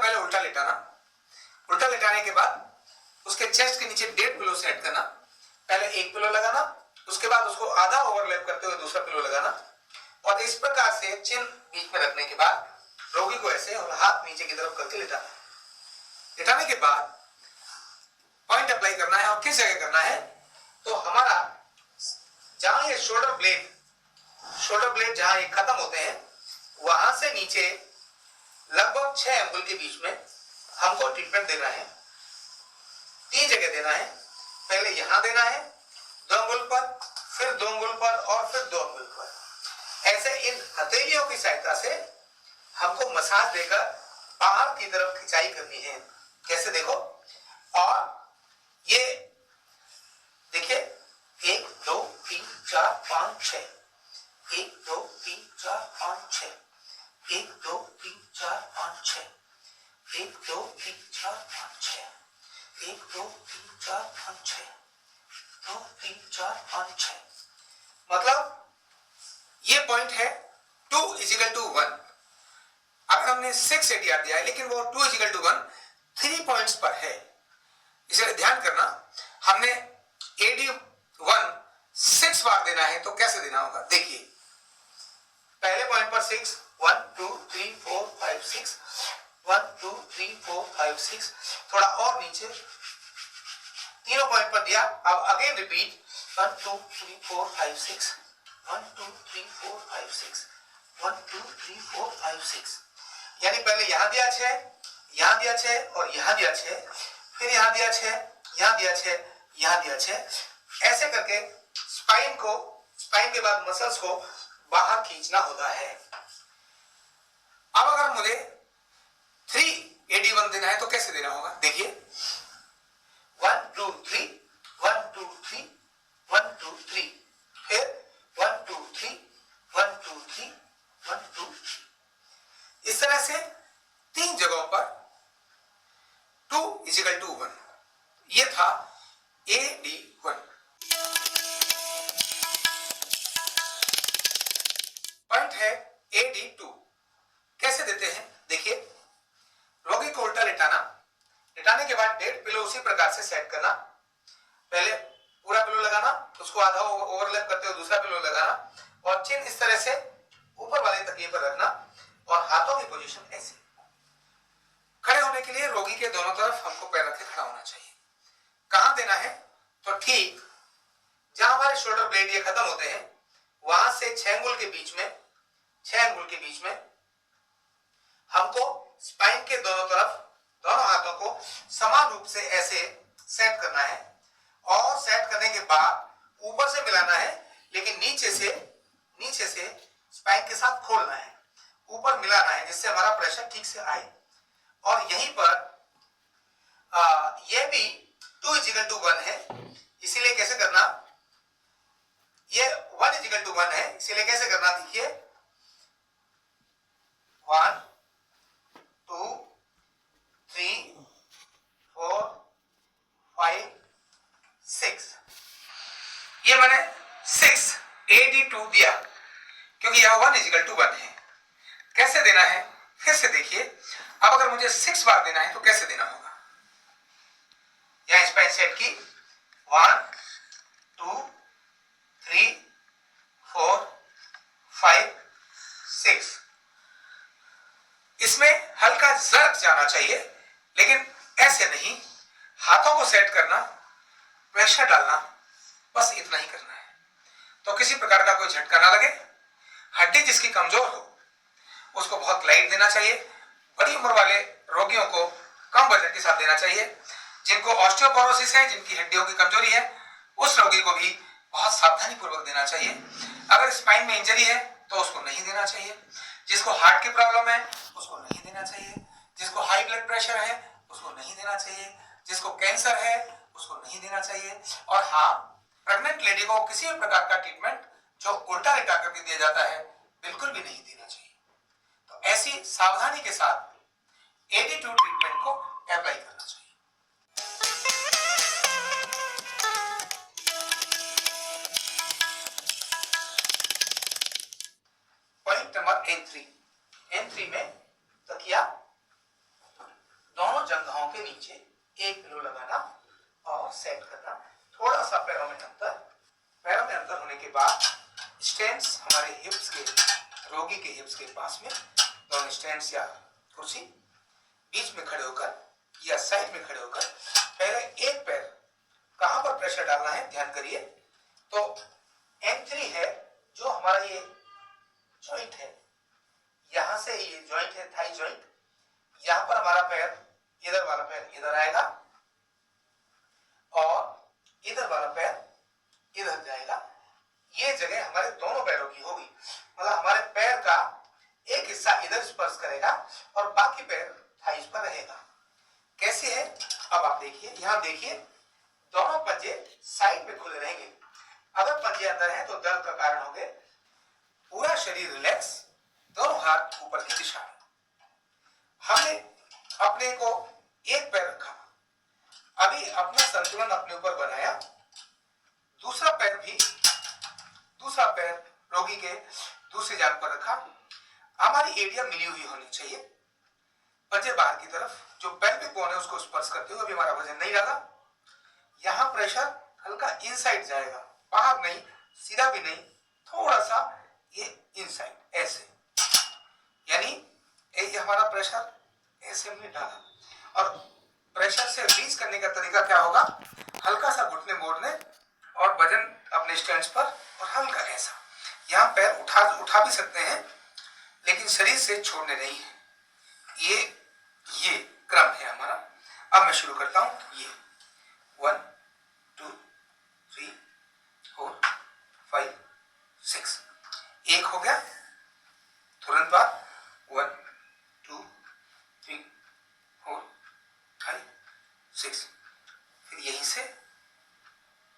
पहले उल्टा लेटाना, उल्टा लेटाने के बाद उसके चेस्ट के नीचे 1.5 पिलो सेट करना। पहले एक पिलो लगाना, उसके बाद उसको आधा ओवरलैप करते हुए दूसरा पिलो लगाना, और इस प्रकार से चिन बीच में रखने के बाद रोगी को ऐसे और हाथ नीचे की तरफ करके लेटाना। लेटाने के बाद पॉइंट अप्लाई करना है, और किस जगह करना है, तो हमारा जहां ये शोल्डर ब्लेड जहां ये खत्म होते हैं वहां से नीचे लगभग 6 अंगुल के बीच में हमको ट्रीटमेंट देना है। 3 जगह देना है। पहले यहां देना है 2 अंगुल पर, फिर 2 अंगुल पर, और फिर 2 अंगुल पर। ऐसे इन हथेलियों की सहायता से हमको मसाज देकर बाहर की तरफ खिंचाई करनी है। कैसे देखो, और ये देखिए 1 2 3 4 5 6, 1 2 3 4 5 6, 1 2 3 4 5 6, 1 2 3 4 5 6, 1 2 3 4 5 6, 2 3 4 5 6। मतलब ये पॉइंट है 2 = 1। अगर हमने 6 ADR दिया है लेकिन वो 2 = 1 3 पॉइंट्स पर है, इसे ध्यान करना। हमने AD1 6 बार देना है तो कैसे देना होगा, देखिए पहले पॉइंट पर 6, 1 2 3 4 5 6, 1 2 3 4 5 6, थोड़ा और नीचे तीनों पॉइंट पर दिया। अब अगेन रिपीट 1 2 3 4 5 6, 1 2 3 4 5 6, 1 2 3 4 5 6। यानी पहले यहां दिया 6, यहां दिया 6, और यहां दिया 6, फिर यहां दिया 6, यहां दिया 6, यहां दिया 6। ऐसे करके स्पाइन के बाद मसल्स को बाहर खींचना होता है। अब अगर मुझे 3 AD1 देना है तो कैसे देना होगा, देखिए 1 2 3, 1 2 3, 1 2 3, फिर 1 2 3, 1 2 3, 1 2 3। इस तरह से 3 जगहों पर 2 = 1। ये था AD1। पॉइंट है AD2। कैसे देते हैं, देखिए रोगी को उल्टा लेटाना, लेटाने के बाद 1.5 पिलो उसी प्रकार से सेट करना। पहले पूरा पिलो लगाना, उसको आधा ओवरलैप करते हुए दूसरा पिलो लगाना, और चिन इस तरह से ऊपर वाले तकिए पर रखना, और हाथों की पोजीशन ऐसे। खड़े होने के लिए रोगी के दोनों तरफ हमको पैर रख के खड़ा होना चाहिए। कहां देना है, तो ठीक जहां हमारे शोल्डर ब्लेड ये खत्म होते हैं वहां से 6 अंगुल के बीच में हमको स्पाइन के दोनों तरफ दोनों हाथों को समान रूप से ऐसे सेट करना है, और सेट करने के बाद ऊपर से मिलाना है, लेकिन नीचे से स्पाइन के साथ खोलना है, ऊपर मिलाना है, जिससे हमारा प्रेशर ठीक से आए। और यहीं पर यह भी 2 = 1 है, इसीलिए कैसे करना, ये 1 = 1 है, इसीलिए कैसे करना, देखिए 1 2 3 4 5 6। ये मैंने 6 AD2 दिया क्योंकि यह 1 = 1 है। कैसे देना है फिर से देखिए। अब अगर मुझे 6 बार देना है तो कैसे देना होगा, यहां स्पाइन सेट की 1 2 3 4 5 6। इसमें हल्का जर्क जाना चाहिए, लेकिन ऐसे नहीं, हाथों को सेट करना, प्रेशर डालना, बस इतना ही करना है। तो किसी प्रकार का कोई झटका ना लगे। हड्डी जिसकी कमजोर हो उसको बहुत लाइट देना चाहिए। बड़ी उम्र वाले रोगियों को कम वजन के साथ देना चाहिए। जिनको ऑस्टियोपोरोसिस है, जिनकी हड्डियों की कमजोरी है, उस रोगी को भी बहुत सावधानी पूर्वक देना चाहिए। अगर स्पाइन में इंजरी है तो उसको नहीं देना चाहिए। जिसको हार्ट की प्रॉब्लम है उसको नहीं देना चाहिए। जिसको हाई ब्लड प्रेशर है उसको नहीं देना चाहिए। जिसको कैंसर है उसको नहीं देना चाहिए। और हाँ, प्रेग्नेंट लेडी को किसी भी प्रकार का ट्रीटमेंट जो उल्टा लेटा करके दिया जाता है बिल्कुल भी नहीं देना चाहिए। तो ऐसी सावधानी के साथ AD2 ट्रीटमेंट को अप्लाई करना चाहिए। पॉइंट नंबर N3 में तकिया जंघों के नीचे एक पिलो लगाना और सेट करना। थोड़ा सा पैरों में अंतर होने के बाद स्टैंड्स हमारे हिप्स के, रोगी के हिप्स के पास में, दोनों स्टैंड्स या कुर्सी बीच में खड़े होकर या साइड में खड़े होकर पहले एक पैर कहां पर प्रेशर डालना है ध्यान करिए। तो N3 है जो हमारा ये जॉइंट है, यहां से ये जॉइंट है थाई जॉइंट, यहां पर हमारा पैर, इधर वाला पैर इधर आएगा और इधर वाला पैर इधर जाएगा। ये जगह हमारे दोनों पैरों की होगी, मतलब हमारे पैर का एक हिस्सा इधर स्पर्श करेगा और बाकी पैर थाइस पर रहेगा। कैसे है अब आप देखिए, यहां देखिए दोनों पंजे साइड में खुले रहेंगे। अगर पंजे अंदर हैं तो दर्द का कारण होंगे। पूरा शरीर रिलैक्स, दोनों हाथ ऊपर की दिशा में। हमने अपने को एक पैर रखा, अभी अपना संतुलन अपने ऊपर बनाया। दूसरा पैर रोगी के दूसरी जांघ पर रखा। हमारी एरिया मिली हुई होनी चाहिए, पंजे बाहर की तरफ, जो पेल्विक बोन है उसको स्पर्श करते हुए अभी हमारा वजन नहीं लगा। यहां प्रेशर हल्का इनसाइड जाएगा, बाहर नहीं, सीधा भी नहीं, थोड़ा सा ये इनसाइड ऐसे, यानी ये हमारा प्रेशर ऐसे हमने डाला। और प्रेशर से रिलीज करने का तरीका क्या होगा, हल्का सा घुटने मोड़ने और वजन अपने स्टैंड्स पर और हल्का ऐसा। यहाँ पैर उठा भी सकते हैं लेकिन शरीर से छोड़ने नहीं है। ये क्रम है हमारा। अब मैं शुरू करता हूं। ये 1 2 3 4 5 6, एक हो गया। तुरंत बाद 1 2 3 4 5 6, फिर यहीं से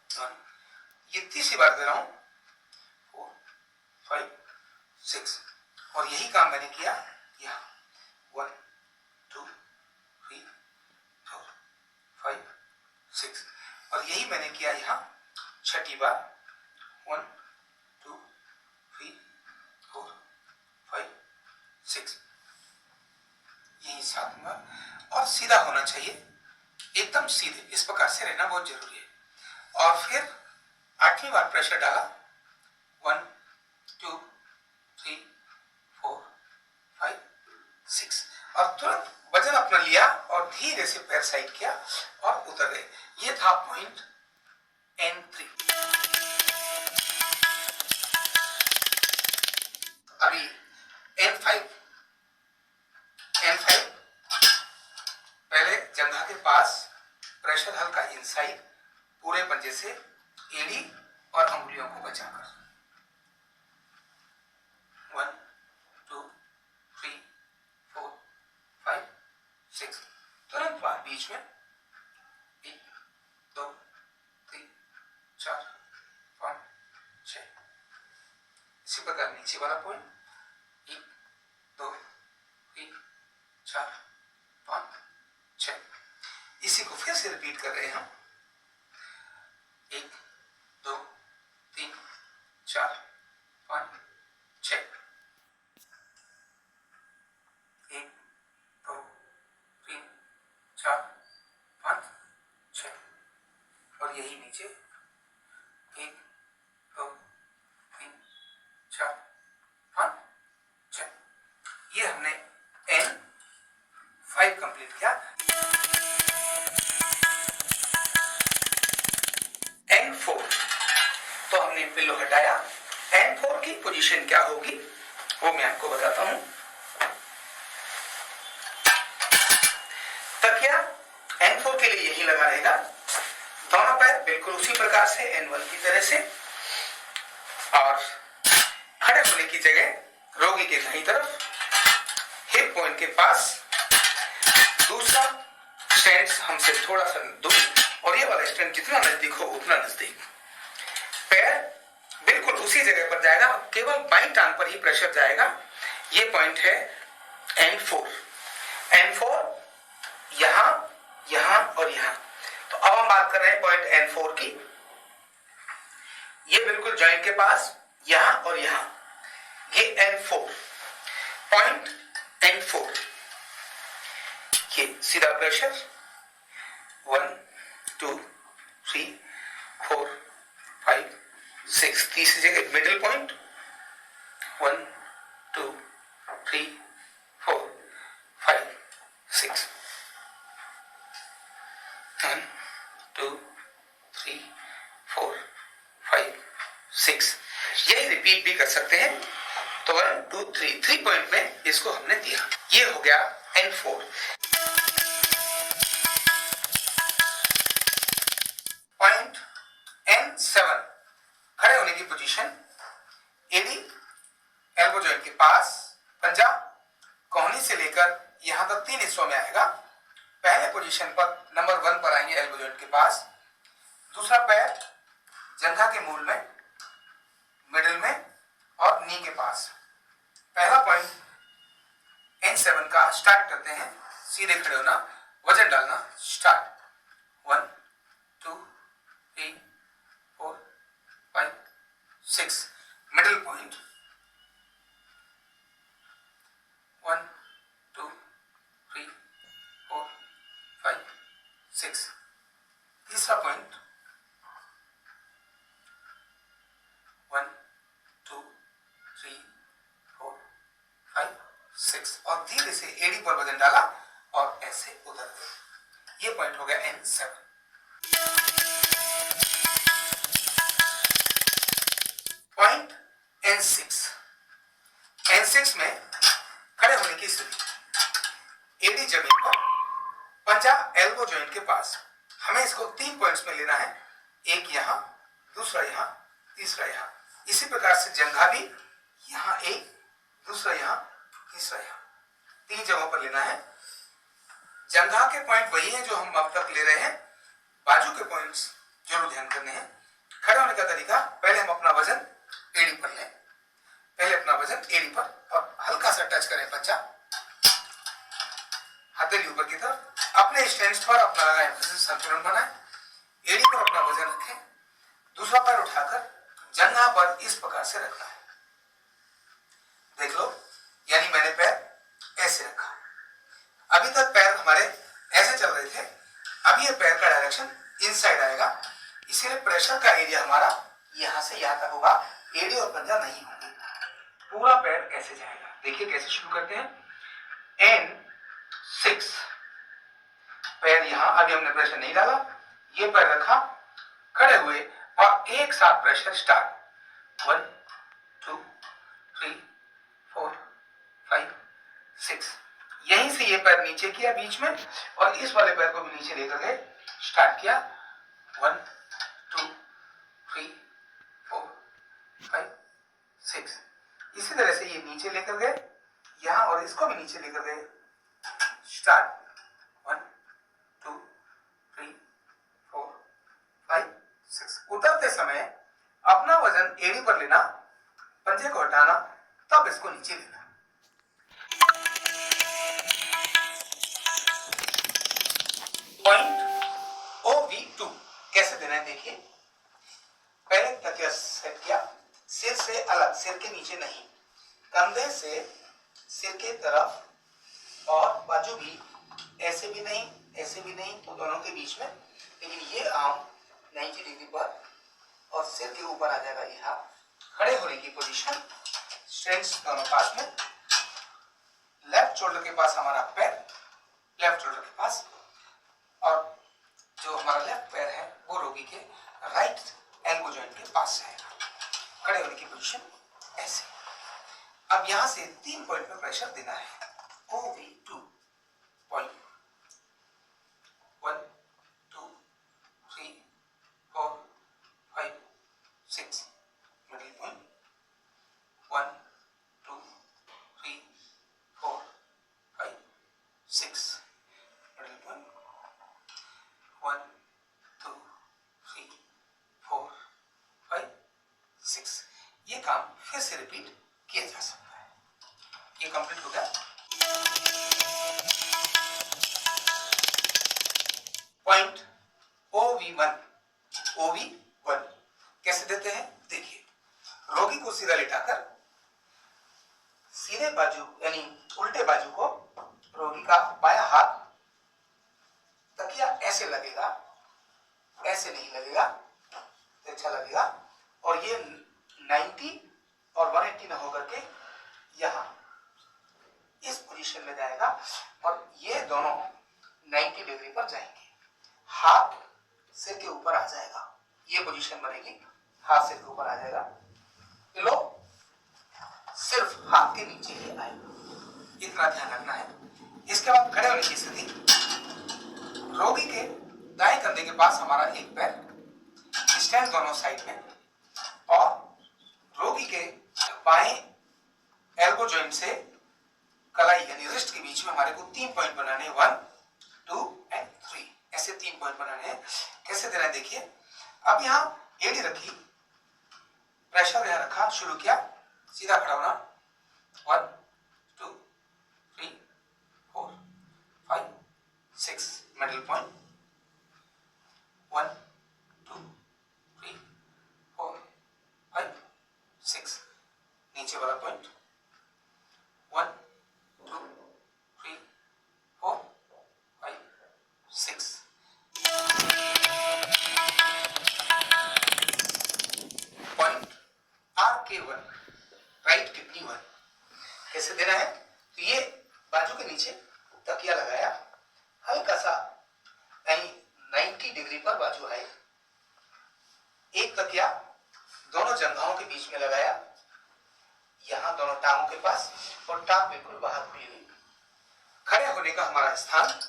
1, ये तीसरी बार दे रहा हूं, 4 5 6, और यही काम मैंने किया यहाँ 1 2 3 4 5 6, और यही मैंने किया यहाँ छठी बार 1 2 3 4 5 6, यही 7 बार। और सीधा होना चाहिए, एकदम सीधे, इस प्रकार से रहना बहुत जरूरी है। और फिर 8वीं बार प्रेशर डाला 1 2 3 4 5 6, और तुरंत वजन अपना लिया और धीरे से पैर साइड किया और उतर गए। ये था पॉइंट N3। अभी N5 पहले जंघा के पास प्रेशर हल्का इनसाइड, पूरे पंजे से एड़ी और अंगुलियों को बचाकर 1 2 3 4 5 6, तुरंत बाद बीच में 1 2 3 4 5 6, इसी प्रकार नीचे वाला पॉइंट 1 2 3 4 5 6, इसी को फिर से रिपीट कर रहे हैं हम। 1 2 3 4 5 6, 1 2 3 4 5 6, और यही नीचे 1 2 3 4 5 6। ये हमने N5 कंप्लीट किया। N4 तो हमने पिलो हटाया। N4 की पोजीशन क्या होगी वो मैं आपको बताता हूं। तकिया N4 के लिए यही लगा रहेगा, दोनों पैर बिल्कुल उसी प्रकार से N1 की तरह से, और खड़े होने की जगह रोगी के दाईं तरफ हिप पॉइंट के पास, दूसरा स्टैंड हमसे थोड़ा सा दूर, और ये वाला स्टैंड जितना नजदीक हो उतना नजदीक। पैर बिल्कुल उसी जगह पर जाएगा, केवल बाईं टांग पर ही प्रेशर जाएगा। ये पॉइंट है N4। यहां, यहां और यहां। तो अब हम बात कर रहे हैं पॉइंट N4 की। ये बिल्कुल जॉइंट के पास, यहां और यहां, ये N4 पॉइंट। N4 ये सीधा प्रेशर 1 2 3 4 5 6, तीसरी जगह मिडिल पॉइंट 1 2 3 4 5 6 1 2 3 4 5 6। यही रिपीट भी कर सकते हैं। तो 1 2 3 3 पॉइंट में इसको हमने दिया। ये हो गया N4। पॉइंट N7 खड़े होने की पोजीशन, एडी एल्बो जॉइंट के पास, पंजा कोहनी से लेकर यहां तक 3 हिस्सों में आएगा। पहले पोजीशन पर नंबर 1 पर आएंगे एल्बो जॉइंट के पास, दूसरा पैर जंघा के मूल में, मिडिल में और नी के पास। पहला पॉइंट N7 का स्टार्ट करते हैं। सीधे खड़े होना, वजन डालना, स्टार्ट 1 2 3 4 5 6। Middle point 1 2 3 4 5 6। तीसरा पॉइंट 1 2 3 4 5 6 और धीरे से एडी पर वजन डाला और ऐसे उधर गए। ये पॉइंट हो गया N7। Point N6। N6 में खड़े होने की स्थिति, एडी जमीन पर, पंजा एल्बो जॉइंट के पास। हमें इसको 3 पॉइंट्स में लेना है, एक यहां, दूसरा यहां, तीसरा यहां। इसी प्रकार से जंघा भी यहां एक, दूसरा यहां, तीसरा यहां, 3 जगहों पर लेना है। जंघा के पॉइंट वही हैं जो हम अब तक ले रहे हैं। बाजू के पॉइंट्स जरूर ध्यान करने हैं। खड़े होने का तरीका, पहले हम अपना वजन एडी पर लें, पहले अपना वजन एडी पर और हल्का सा टच करें पंजा, हथेली ऊपर की तरफ। अपने स्टैंड पर अपना संतुलन बनाएं, एडी पर अपना वजन रखें, दूसरा पैर उठाकर जंघा पर इस प्रकार से रखना है। देख लो, यानी मैंने पैर ऐसे रखा। अभी तक पैर हमारे ऐसे चल रहे थे, अब ये पैर का डायरेक्शन इनसाइड आएगा, इसीलिए प्रेशर का एरिया हमारा यहां से यहां तक होगा, एडी और पंजा नहीं होंगे। पूरा पैर ऐसे जाएगा। देखिए कैसे शुरू करते हैं। N6 पैर यहां, अभी हमने प्रेशर नहीं डाला, ये पैर रखा, खड़े हुए और एक साथ प्रेशर स्टार्ट 1 2 3 4 5 6। यहीं से ये पैर नीचे किया बीच में और इस वाले पैर को भी नीचे लेकर गए, स्टार्ट किया 1 2 3 4 5 6। इसी तरह से ये नीचे लेकर गए यहां और इसको भी नीचे लेकर गए, स्टार्ट 1 2 3 4 5 6। उतरते समय अपना वजन एड़ी पर लेना, पंजे को हटाना, तब इसको नीचे लेना। पॉइंट OV2 कैसे देना है देखिए। पहले तकिया सेट किया, सिर से अलग, सिर के नीचे नहीं, कंधे से सिर के तरफ और बाजू भी ऐसे भी नहीं, ऐसे भी नहीं, तो दोनों के बीच में। लेकिन ये आर्म 90 डिग्री पर और सिर के ऊपर आ जाएगा यहाँ। खड़े होने की पोजीशन, स्ट्रेंथ दोनों पास में, लेफ्ट शोल्डर के पास हमारा पैर, लेफ्ट शोल्डर के पास, और जो हमारा लेफ्ट पैर है वो रोगी के राइट एल्बो जॉइंट के पास रहेगा। खड़े होने की पोजीशन ऐसे। अब यहां से 3 पॉइंट में प्रेशर देना है। OV2 point 1 2 3 4 5 6। Middle point 1 2 3 4 5 6। Middle point 1 2 3 4 5 6। ये काम फिर से रिपीट किया जा सकता है। ये कंप्लीट हो गया। Point OV1। OV1 कैसे देते हैं देखिए। रोगी को सीधा लेटाकर सीधे बाजू यानी उल्टे बाजू को रोगी का बायां हाथ लगेगा, ऐसे नहीं लगेगा, तिरछा लगेगा, और ये 90 और 180 ना होकर के यहां इस पोजीशन में जाएगा और ये दोनों 90 डिग्री पर जाएंगे, हाथ सिर के ऊपर आ जाएगा, ये पोजीशन बनेगी, हाथ सिर के ऊपर आ जाएगा, पिलो सिर्फ हाथ के नीचे ही आएगा, इतना ध्यान रखना है। इसके बाद खड़े होने की स्थिति, रोगी के दाएं कंधे के पास हमारा एक पैर, स्टैंड दोनों साइड में, और रोगी के बाएं एल्बो जॉइंट से कलाई यानी रिस्ट के बीच में हमारे को 3 पॉइंट बनाने हैं, 1, 2 एंड 3, ऐसे 3 पॉइंट बनाने हैं। कैसे देना है देखिए, अब यहां एडी रखी, प्रेशर यहां रखा, शुरू किया, सीधा खड़ा होना, 1, 2, 3, 4, 5, 6, मिडिल पॉइंट, 1, 2, 3, 4, 5, 6, नीचे वाला point, 1, 2, 3, 4, 5, 6, point RK1, right kidney 1। कैसे देना है, तो ये बाजू के नीचे तकिया लगाया, हल्का सा यानी 90 डिग्री पर बाजू है, एक तकिया दोनों जंघाओं के बीच में लगाया, यहां दोनों टांगों के पास, और टांग बिल्कुल बाहर खुली हुई। खड़े होने का हमारा स्थान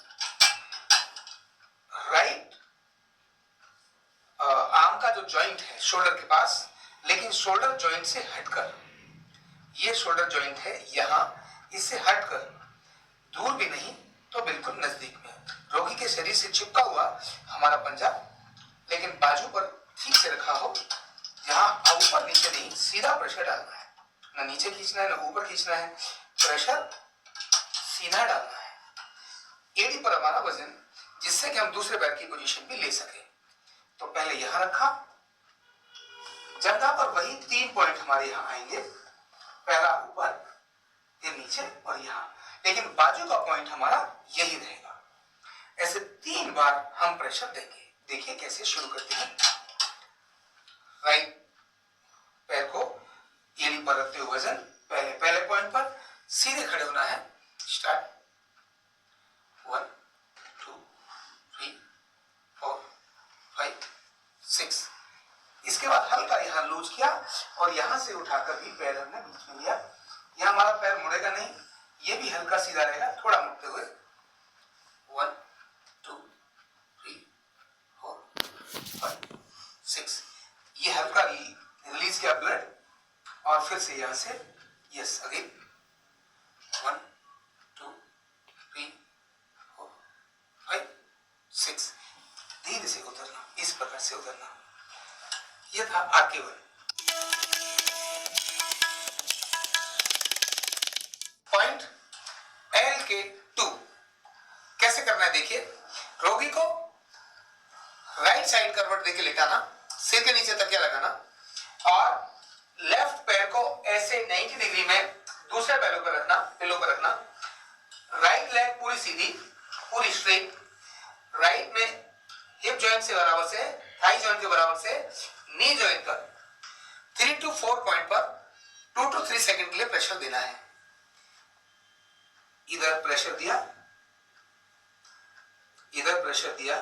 राइट आर्म का जो जॉइंट है शोल्डर के पास, लेकिन शोल्डर जॉइंट से हटकर, ये शोल्डर जॉइंट है यहां, इससे हटकर, दूर भी नहीं तो बिल्कुल नजदीक में, रोगी के शरीर से चिपका हुआ हमारा पंजा, लेकिन बाजू पर ठीक से रखा हो, जहां ऊपर नीचे नहीं, सीधा प्रेशर डालना है, ना नीचे खींचना है ना ऊपर खींचना है, प्रेशर सीधा डालना है, एडी पर हमारा वजन, जिससे कि हम दूसरे पैर की पोजीशन भी ले सके। तो पहले यहां रखा, जंघा पर वही 3 पॉइंट हमारे यहां आएंगे, पहला ऊपर, फिर नीचे और यहां, लेकिन बाजू का पॉइंट हमारा यही रहेगा। ऐसे 3 बार हम प्रेशर देंगे। देखिए कैसे शुरू करते हैं, राइट पैर को एड़ी पर रखते हुए वजन, पहले पॉइंट पर सीधे खड़े होना है, स्टार्ट, 1, 2, 3, 4, 5, 6, इसके बाद हल्का यहां लूज किया और यहां से उठाकर भी पैर हमने बीच में लिया, यहां हमारा पैर मुड़ेगा नहीं, ये भी हल्का सीधा रहेगा, थोड़ा मुड़ते हुए, 1, 2, 3, 4, 5, 6, ये हल्का रिलीज किया ब्लड, और फिर से यहां से यस अगेन, 1, 2, 3, 4, 5, 6, धीरे से उतरना, इस प्रकार से उतरना। ये था RK1। पॉइंट LK2 कैसे करना है देखिए, रोगी को राइट साइड करवट देके लेटाना, सिर के नीचे तकिया लगाना, और लेफ्ट पैर को ऐसे 90 डिग्री में दूसरे पैरों पर रखना, पिलो पर रखना, राइट लेग पूरी सीधी, पूरी स्ट्रेट, राइट में हिप जॉइंट से बराबर से, थाई जॉइंट के बराबर से, नी जॉइंट पर 3 to 4 पॉइंट पर 2 to 3 सेकंड के लिए प्रेशर देना है। इधर प्रेशर दिया, इधर प्रेशर दिया,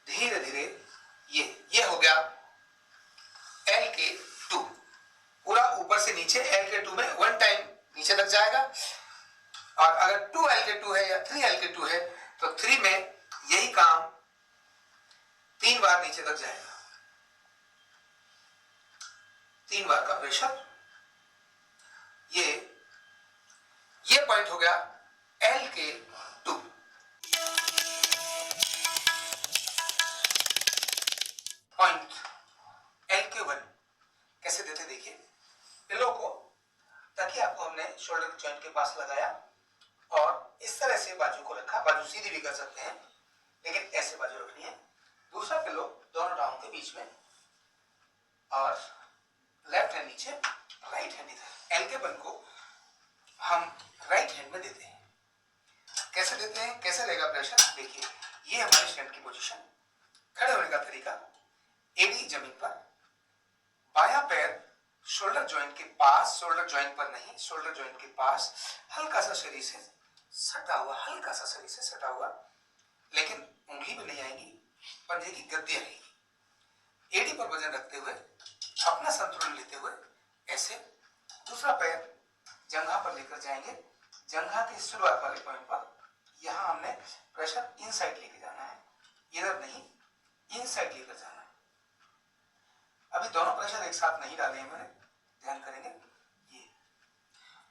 धीरे धीरे ये हो गया LK2, पूरा ऊपर से नीचे LK2 में 1 टाइम नीचे तक जाएगा, और अगर 2 LK2 है या 3 LK2 है तो 3 में यही काम 3 बार नीचे तक जाएगा, 3 बार का प्रेशर। ये पॉइंट हो गया LK2। पॉइंट LK1 कैसे देते देखिए, पिलो को, तकिया को हमने शोल्डर जॉइंट के पास लगाया और इस तरह से बाजू को रखा, बाजू सीधी भी कर सकते हैं लेकिन ऐसे बाजू रखनी है, दूसरा पिलो दोनों टांगों के बीच में, और लेफ्ट हैंड नीचे, राइट हैंड इधर। LK1 को हम राइट हैंड में देते हैं। कैसे देते देते हैं कैसे रहेगा प्रेशर। देखिए ये हमारे स्टैंड की पोजीशन, खड़े होने का तरीका, एडी जमीन पर, बायां पैर शोल्डर जॉइंट के पास, शोल्डर जॉइंट पर नहीं, शोल्डर जॉइंट के पास, हल्का सा शरीर से सटा हुआ, हल्का सा शरीर से सटा हुआ, लेकिन उंगली भी नहीं आएगी, पंजे की गद्दी रहेगी। एडी पर वजन रखते हुए अपना संतुलन लेते हुए ऐसे दूसरा पैर जंघा पर लेकर जाएंगे, जंघा के शुरुआत वाले पॉइंट पर यहां हमने प्रेशर इनसाइड लेके जाना है, इधर नहीं, इनसाइड लेकर जाना है। अभी दोनों प्रेशर एक साथ नहीं डाले हैं मैंने, ध्यान करेंगे। ये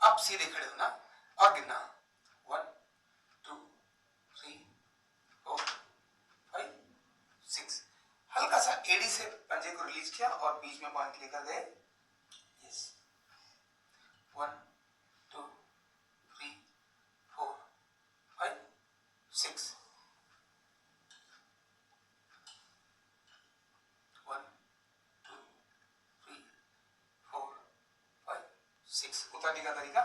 अब सीधे खड़े होना और गिनना 1 2 3 4 5 6। हल्का सा एडी से पंजे को रिलीज किया और बीच में पॉइंट लेकर गए। यस 1 2 3 4 5 6 1 2 3 4 5 6। उतरने का तरीका,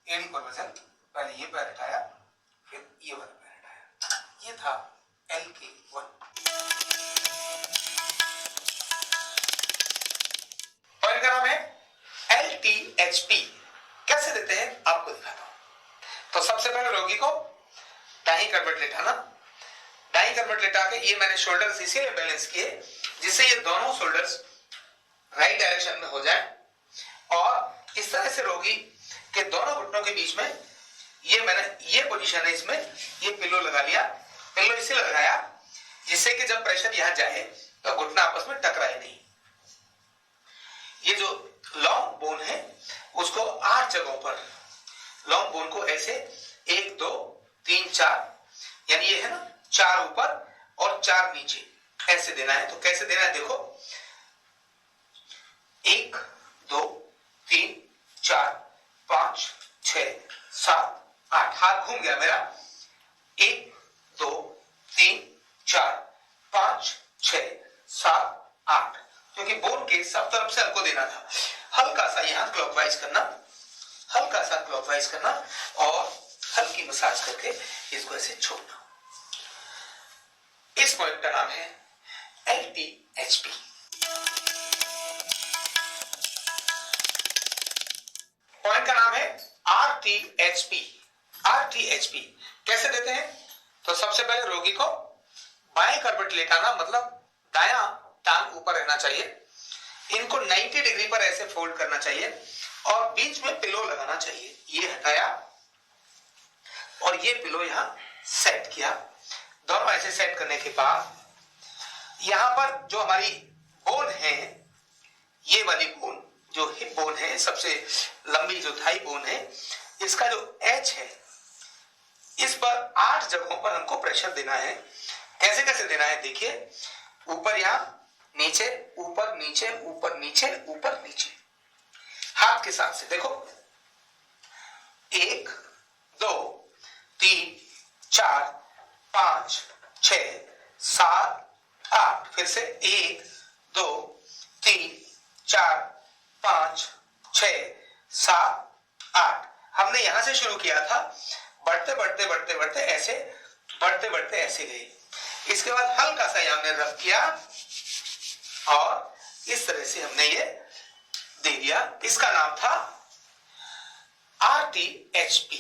एडी पर वजन, पहले ये पैर हटाया फिर ये वाला पैर हटाया। ये था LK1। पॉइंट का नाम है LTHP। कैसे देते हैं आपको दिखाता हूं। तो सबसे पहले रोगी को दाहिनी करवट लेटाना, दाहिनी करवट लेटा के ये मैंने शोल्डर्स इसीलिए बैलेंस किए जिससे ये दोनों शोल्डर्स राइट डायरेक्शन में हो जाए, और इस तरह से रोगी के दोनों घुटनों के बीच में ये मैंने, ये पोजीशन है, इसमें ये पिलो लगा लिया। पिलो इसलिए लगाया जिससे कि जब प्रेशर यहां जाए तो घुटना आपस में टकराए नहीं। ये जो लॉन्ग बोन है उसको 8 जगहों पर, लॉन्ग बोन को ऐसे 1 2 3 4, यानी ये है ना 4 ऊपर और 4 नीचे, ऐसे देना है। तो कैसे देना है देखो, 1 2 3 4 5 6 7 8, हाथ घूम गया मेरा, 1 2 3 4 5 6 7 8, क्योंकि बोन के सब तरफ से हमको देना था। हल्का सा यहां क्लॉकवाइज करना, हल्का सा क्लॉकवाइज करना और हल्की मसाज करके इसको ऐसे छोड़ना। इस पॉइंट का नाम है LTHP। पॉइंट का नाम है RTHP। RTHP कैसे देते हैं, तो सबसे पहले रोगी को बाएं करवट लेटाना, मतलब दायां टांग ऊपर रहना चाहिए, इनको 90 डिग्री पर ऐसे फोल्ड करना चाहिए और बीच में पिलो लगाना चाहिए। ये हटाया और ये पिलो यहां सेट किया। दोनों ऐसे सेट करने के बाद यहां पर जो हमारी बोन है, ये वाली बोन जो हिप बोन है, सबसे लंबी जो थाई बोन है, इसका जो एच है, इस पर 8 जगहों पर हमको प्रेशर देना है। कैसे कैसे देना है देखिए, ऊपर यहां, नीचे, ऊपर नीचे, ऊपर नीचे, ऊपर नीचे, हाथ के साथ से देखो, 1 2 3 4 5 6 7 8, फिर से 1 2 3 4 5 6 7 8। हमने यहां से शुरू किया था, बढ़ते बढ़ते बढ़ते बढ़ते ऐसे, बढ़ते बढ़ते ऐसे गए। इसके बाद हल्का सा यहां हमने रब किया और इस तरह से हमने ये दे दिया। इसका नाम था RTHP।